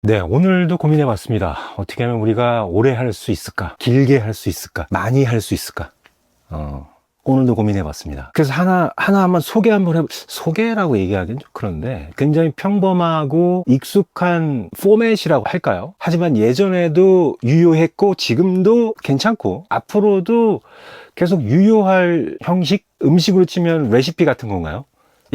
네, 오늘도 고민해 봤습니다. 어떻게 하면 우리가 오래 할 수 있을까? 길게 할 수 있을까? 많이 할 수 있을까? 오늘도 고민해 봤습니다. 그래서 하나 한번 소개라고 얘기하기는 좀 그런데 굉장히 평범하고 익숙한 포맷이라고 할까요? 하지만 예전에도 유효했고 지금도 괜찮고 앞으로도 계속 유효할 형식? 음식으로 치면 레시피 같은 건가요?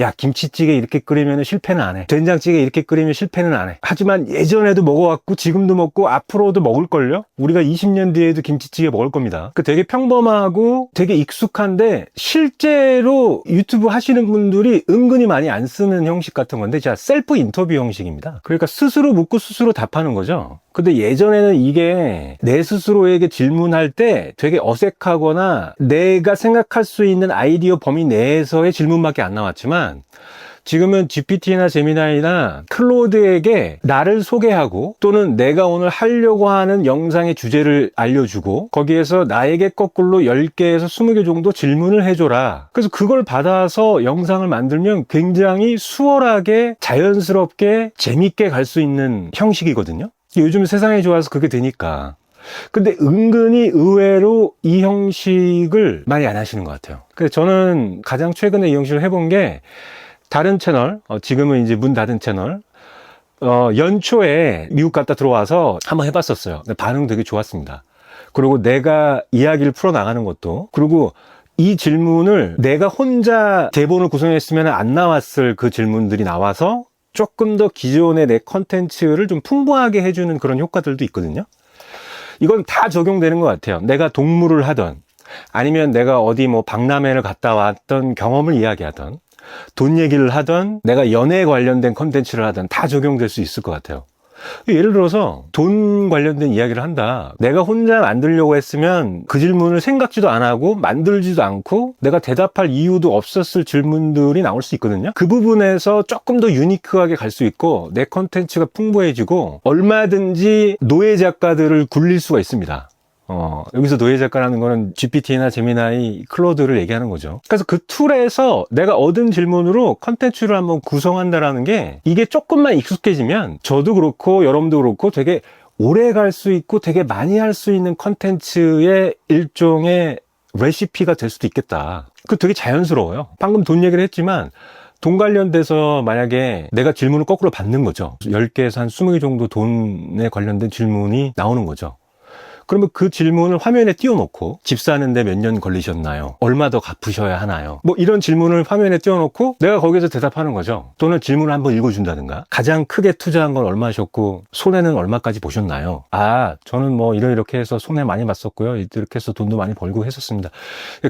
야, 김치찌개 이렇게 끓이면 실패는 안 해. 된장찌개 이렇게 끓이면 실패는 안 해. 하지만 예전에도 먹어왔고 지금도 먹고 앞으로도 먹을걸요? 우리가 20년 뒤에도 김치찌개 먹을 겁니다. 그 되게 평범하고 되게 익숙한데 실제로 유튜브 하시는 분들이 은근히 많이 안 쓰는 형식 같은 건데 자, 셀프 인터뷰 형식입니다. 그러니까 스스로 묻고 스스로 답하는 거죠. 근데 예전에는 이게 내 스스로에게 질문할 때 되게 어색하거나 내가 생각할 수 있는 아이디어 범위 내에서의 질문밖에 안 나왔지만 지금은 GPT나 제미나이나 클로드에게 나를 소개하고 또는 내가 오늘 하려고 하는 영상의 주제를 알려주고 거기에서 나에게 거꾸로 10개에서 20개 정도 질문을 해줘라. 그래서 그걸 받아서 영상을 만들면 굉장히 수월하게 자연스럽게 재밌게 갈 수 있는 형식이거든요. 요즘 세상이 좋아서 그게 되니까. 근데 은근히 의외로 이 형식을 많이 안 하시는 것 같아요. 그래서 저는 가장 최근에 이 형식을 해본 게 다른 채널, 지금은 이제 문 닫은 채널, 연초에 미국 갔다 들어와서 한번 해봤었어요. 근데 반응 되게 좋았습니다. 그리고 내가 이야기를 풀어나가는 것도, 그리고 이 질문을 내가 혼자 대본을 구성했으면 안 나왔을 그 질문들이 나와서 조금 더 기존의 내 컨텐츠를 좀 풍부하게 해주는 그런 효과들도 있거든요. 이건 다 적용되는 것 같아요. 내가 동물을 하던, 아니면 내가 어디 뭐 박람회를 갔다 왔던 경험을 이야기하던, 돈 얘기를 하던, 내가 연애에 관련된 컨텐츠를 하던 다 적용될 수 있을 것 같아요. 예를 들어서 돈 관련된 이야기를 한다. 내가 혼자 만들려고 했으면 그 질문을 생각지도 안 하고 만들지도 않고 내가 대답할 이유도 없었을 질문들이 나올 수 있거든요. 그 부분에서 조금 더 유니크하게 갈 수 있고 내 컨텐츠가 풍부해지고 얼마든지 노예 작가들을 굴릴 수가 있습니다. 여기서 노예 작가라는 거는 GPT나 제미나이, 클로드를 얘기하는 거죠. 그래서 그 툴에서 내가 얻은 질문으로 컨텐츠를 한번 구성한다라는 게 이게 조금만 익숙해지면 저도 그렇고 여러분도 그렇고 되게 오래 갈 수 있고 되게 많이 할 수 있는 컨텐츠의 일종의 레시피가 될 수도 있겠다. 그 되게 자연스러워요. 방금 돈 얘기를 했지만 돈 관련돼서 만약에 내가 질문을 거꾸로 받는 거죠. 10개에서 한 20개 정도 돈에 관련된 질문이 나오는 거죠. 그러면 그 질문을 화면에 띄워놓고 집 사는데 몇 년 걸리셨나요? 얼마 더 갚으셔야 하나요? 뭐 이런 질문을 화면에 띄워놓고 내가 거기서 대답하는 거죠. 또는 질문을 한번 읽어준다든가 가장 크게 투자한 건 얼마셨고 손해는 얼마까지 보셨나요? 아, 저는 뭐 이렇게 해서 손해 많이 봤었고요. 이렇게 해서 돈도 많이 벌고 했었습니다.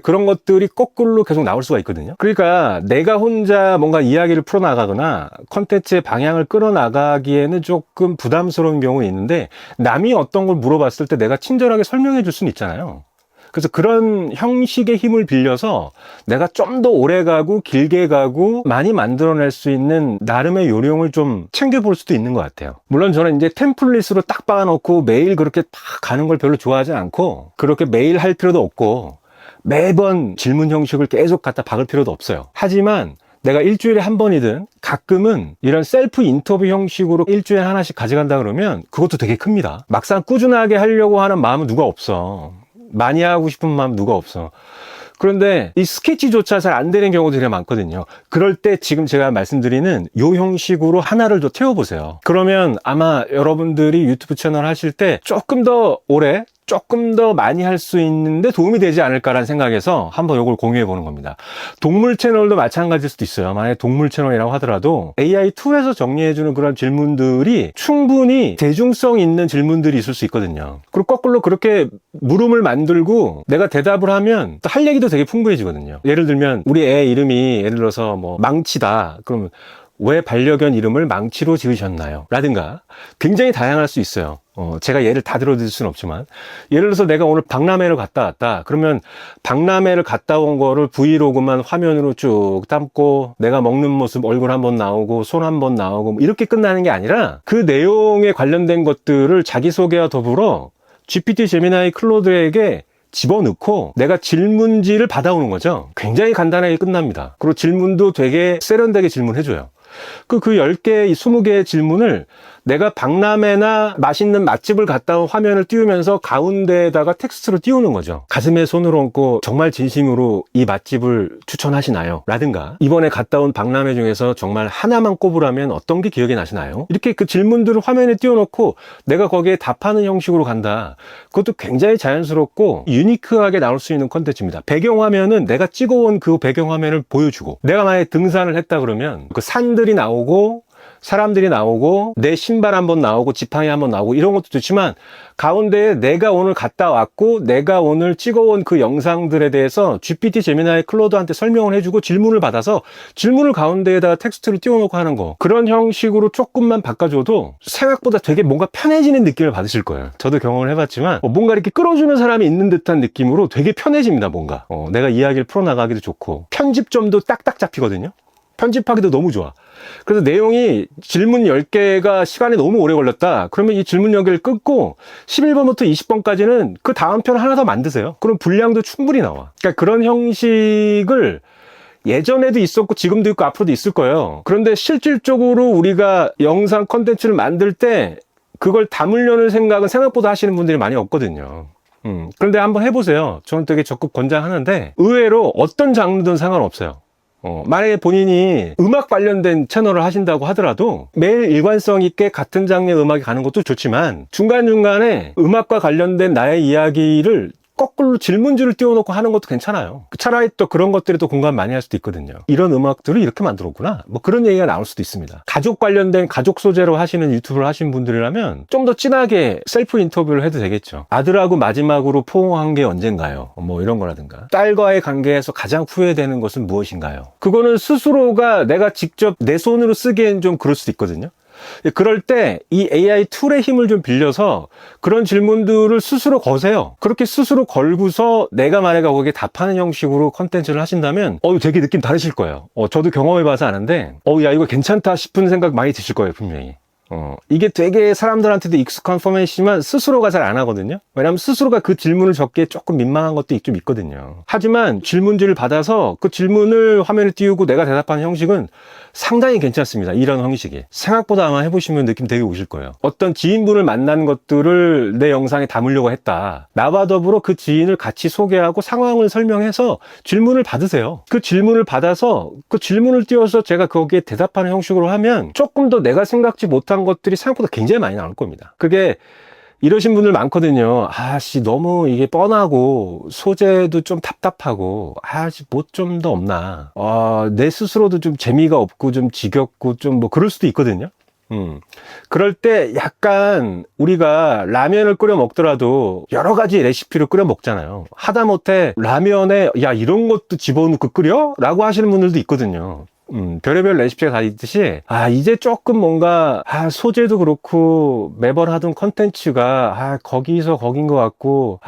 그런 것들이 거꾸로 계속 나올 수가 있거든요. 그러니까 내가 혼자 뭔가 이야기를 풀어나가거나 컨텐츠의 방향을 끌어나가기에는 조금 부담스러운 경우는 있는데 남이 어떤 걸 물어봤을 때 내가 친절하게 설명해 줄 수는 있잖아요. 그래서 그런 형식의 힘을 빌려서 내가 좀 더 오래 가고 길게 가고 많이 만들어낼 수 있는 나름의 요령을 좀 챙겨볼 수도 있는 것 같아요. 물론 저는 이제 템플릿으로 딱 박아놓고 매일 그렇게 딱 가는 걸 별로 좋아하지 않고 그렇게 매일 할 필요도 없고 매번 질문 형식을 계속 갖다 박을 필요도 없어요. 하지만 내가 일주일에 한 번이든 가끔은 이런 셀프 인터뷰 형식으로 일주일에 하나씩 가져간다 그러면 그것도 되게 큽니다. 막상 꾸준하게 하려고 하는 마음은 누가 없어. 많이 하고 싶은 마음 누가 없어. 그런데 이 스케치조차 잘 안 되는 경우도 되게 많거든요. 그럴 때 지금 제가 말씀드리는 요 형식으로 하나를 더 태워보세요. 그러면 아마 여러분들이 유튜브 채널 하실 때 조금 더 오래 조금 더 많이 할 수 있는데 도움이 되지 않을까라는 생각에서 한번 이걸 공유해 보는 겁니다. 동물 채널도 마찬가지일 수도 있어요. 만약에 동물 채널이라고 하더라도 AI 툴에서 정리해주는 그런 질문들이 충분히 대중성 있는 질문들이 있을 수 있거든요. 그리고 거꾸로 그렇게 물음을 만들고 내가 대답을 하면 또 할 얘기도 되게 풍부해지거든요. 예를 들면 우리 애 이름이 예를 들어서 뭐 망치다. 그러면 왜 반려견 이름을 망치로 지으셨나요? 라든가 굉장히 다양할 수 있어요. 제가 예를 다 들어드릴 수는 없지만 예를 들어서 내가 오늘 박람회를 갔다 왔다 그러면 박람회를 갔다 온 거를 브이로그만 화면으로 쭉 담고 내가 먹는 모습 얼굴 한번 나오고 손 한번 나오고 뭐 이렇게 끝나는 게 아니라 그 내용에 관련된 것들을 자기소개와 더불어 GPT, 제미나이, 클로드에게 집어넣고 내가 질문지를 받아오는 거죠. 굉장히 간단하게 끝납니다. 그리고 질문도 되게 세련되게 질문해줘요. 그 10개, 20개의 질문을 내가 박람회나 맛있는 맛집을 갔다 온 화면을 띄우면서 가운데에다가 텍스트로 띄우는 거죠. 가슴에 손을 얹고 정말 진심으로 이 맛집을 추천하시나요? 라든가 이번에 갔다 온 박람회 중에서 정말 하나만 꼽으라면 어떤 게 기억이 나시나요? 이렇게 그 질문들을 화면에 띄워놓고 내가 거기에 답하는 형식으로 간다. 그것도 굉장히 자연스럽고 유니크하게 나올 수 있는 컨텐츠입니다. 배경화면은 내가 찍어온 그 배경화면을 보여주고, 내가 만약에 등산을 했다 그러면 그 산들이 나오고 사람들이 나오고 내 신발 한번 나오고 지팡이 한번 나오고 이런 것도 좋지만, 가운데에 내가 오늘 갔다 왔고 내가 오늘 찍어온 그 영상들에 대해서 GPT, 제미나이, 클로드한테 설명을 해주고 질문을 받아서 질문을 가운데에다가 텍스트를 띄워놓고 하는 거, 그런 형식으로 조금만 바꿔줘도 생각보다 되게 뭔가 편해지는 느낌을 받으실 거예요. 저도 경험을 해봤지만 뭔가 이렇게 끌어주는 사람이 있는 듯한 느낌으로 되게 편해집니다. 뭔가 내가 이야기를 풀어나가기도 좋고 편집점도 딱딱 잡히거든요. 편집하기도 너무 좋아. 그래서 내용이 질문 10개가 시간이 너무 오래 걸렸다. 그러면 이 질문 10개를 끊고 11번부터 20번까지는 그 다음 편 하나 더 만드세요. 그럼 분량도 충분히 나와. 그러니까 그런 형식을 예전에도 있었고 지금도 있고 앞으로도 있을 거예요. 그런데 실질적으로 우리가 영상 컨텐츠를 만들 때 그걸 담으려는 생각은 생각보다 하시는 분들이 많이 없거든요. 그런데 한번 해보세요. 저는 되게 적극 권장하는데 의외로 어떤 장르든 상관없어요. 만약에 본인이 음악 관련된 채널을 하신다고 하더라도 매일 일관성 있게 같은 장르의 음악이 가는 것도 좋지만 중간중간에 음악과 관련된 나의 이야기를 거꾸로 질문지를 띄워놓고 하는 것도 괜찮아요. 차라리 또 그런 것들이 또 공감 많이 할 수도 있거든요. 이런 음악들을 이렇게 만들었구나, 뭐 그런 얘기가 나올 수도 있습니다. 가족 관련된 가족 소재로 하시는 유튜브를 하시는 분들이라면 좀 더 진하게 셀프 인터뷰를 해도 되겠죠. 아들하고 마지막으로 포옹한 게 언젠가요? 뭐 이런 거라든가, 딸과의 관계에서 가장 후회되는 것은 무엇인가요? 그거는 스스로가 내가 직접 내 손으로 쓰기엔 좀 그럴 수도 있거든요. 그럴 때 이 AI 툴의 힘을 좀 빌려서 그런 질문들을 스스로 거세요. 그렇게 스스로 걸고서 내가 만약에 거기에 답하는 형식으로 컨텐츠를 하신다면 되게 느낌 다르실 거예요. 저도 경험해봐서 아는데 야 이거 괜찮다 싶은 생각 많이 드실 거예요, 분명히. 이게 되게 사람들한테도 익숙한 포맷이지만 스스로가 잘 안 하거든요. 왜냐하면 스스로가 그 질문을 적기에 조금 민망한 것도 좀 있거든요. 하지만 질문지를 받아서 그 질문을 화면에 띄우고 내가 대답하는 형식은 상당히 괜찮습니다. 이런 형식이 생각보다 아마 해보시면 느낌 되게 오실 거예요. 어떤 지인분을 만난 것들을 내 영상에 담으려고 했다. 나와 더불어 그 지인을 같이 소개하고 상황을 설명해서 질문을 받으세요. 그 질문을 받아서 그 질문을 띄워서 제가 거기에 대답하는 형식으로 하면 조금 더 내가 생각지 못한 것들이 생각보다 굉장히 많이 나올 겁니다. 그게 이러신 분들 많거든요. 너무 이게 뻔하고 소재도 좀 답답하고 뭐 좀 더 없나, 내 스스로도 좀 재미가 없고 좀 지겹고 좀 뭐 그럴 수도 있거든요. 그럴 때 약간 우리가 라면을 끓여 먹더라도 여러 가지 레시피로 끓여 먹잖아요. 하다못해 라면에 야 이런 것도 집어넣고 끓여? 라고 하시는 분들도 있거든요. 별의별 레시피가 다 있듯이 이제 조금 뭔가 소재도 그렇고 매번 하던 컨텐츠가 거기서 거긴 것 같고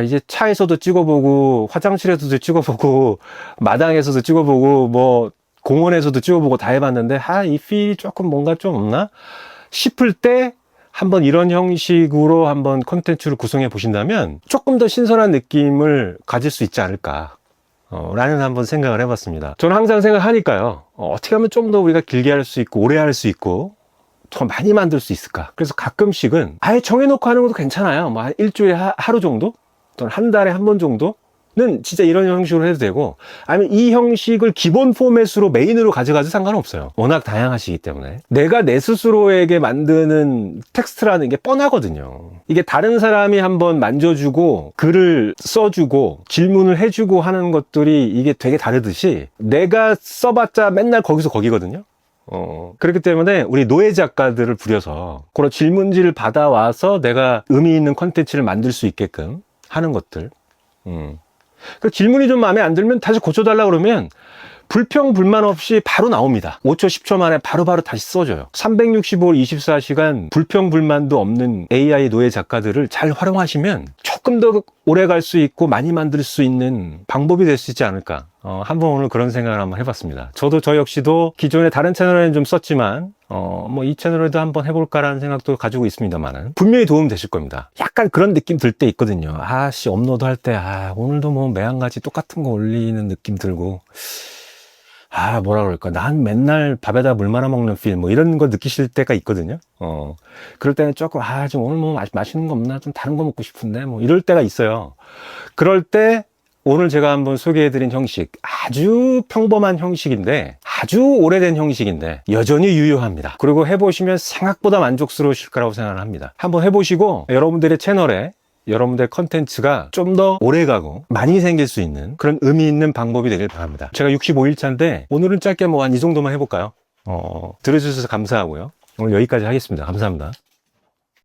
이제 차에서도 찍어보고 화장실에서도 찍어보고 마당에서도 찍어보고 뭐 공원에서도 찍어보고 다 해봤는데 이 필이 조금 뭔가 좀 없나 싶을 때 한번 이런 형식으로 한번 컨텐츠를 구성해 보신다면 조금 더 신선한 느낌을 가질 수 있지 않을까 라는 한번 생각을 해봤습니다. 저는 항상 생각하니까요, 어떻게 하면 좀 더 우리가 길게 할 수 있고 오래 할 수 있고 더 많이 만들 수 있을까. 그래서 가끔씩은 아예 정해놓고 하는 것도 괜찮아요. 뭐 한 일주일에 하루 정도 또는 한 달에 한 번 정도는 진짜 이런 형식으로 해도 되고, 아니면 이 형식을 기본 포맷으로 메인으로 가져가도 상관없어요. 워낙 다양하시기 때문에 내가 내 스스로에게 만드는 텍스트라는 게 뻔하거든요. 이게 다른 사람이 한번 만져주고 글을 써주고 질문을 해주고 하는 것들이 이게 되게 다르듯이 내가 써봤자 맨날 거기서 거기거든요. 그렇기 때문에 우리 노예 작가들을 부려서 그런 질문지를 받아와서 내가 의미 있는 컨텐츠를 만들 수 있게끔 하는 것들. 그 질문이 좀 마음에 안 들면 다시 고쳐달라 그러면 불평 불만 없이 바로 나옵니다. 5초 10초 만에 바로바로 다시 써줘요. 365일 24시간 불평 불만도 없는 AI 노예 작가들을 잘 활용하시면 조금 더 오래 갈 수 있고 많이 만들 수 있는 방법이 될 수 있지 않을까. 한번 오늘 그런 생각을 한번 해봤습니다. 저 역시도 기존에 다른 채널에는 좀 썼지만 뭐 이 채널에도 한번 해볼까라는 생각도 가지고 있습니다만은 분명히 도움 되실 겁니다. 약간 그런 느낌 들 때 있거든요. 업로드 할 때 오늘도 뭐 매한가지 똑같은 거 올리는 느낌 들고 뭐라 그럴까. 난 맨날 밥에다 물 말아 먹는 필, 뭐 이런 거 느끼실 때가 있거든요. 그럴 때는 조금, 좀 오늘 뭐 맛있는 거 없나? 좀 다른 거 먹고 싶은데, 뭐 이럴 때가 있어요. 그럴 때 오늘 제가 한번 소개해드린 형식, 아주 평범한 형식인데, 아주 오래된 형식인데, 여전히 유효합니다. 그리고 해보시면 생각보다 만족스러우실 거라고 생각을 합니다. 한번 해보시고, 여러분들의 채널에 여러분들의 컨텐츠가 좀 더 오래가고 많이 생길 수 있는 그런 의미 있는 방법이 되길 바랍니다. 제가 65일차인데 오늘은 짧게 뭐 한 이 정도만 해볼까요? 들어주셔서 감사하고요. 오늘 여기까지 하겠습니다. 감사합니다.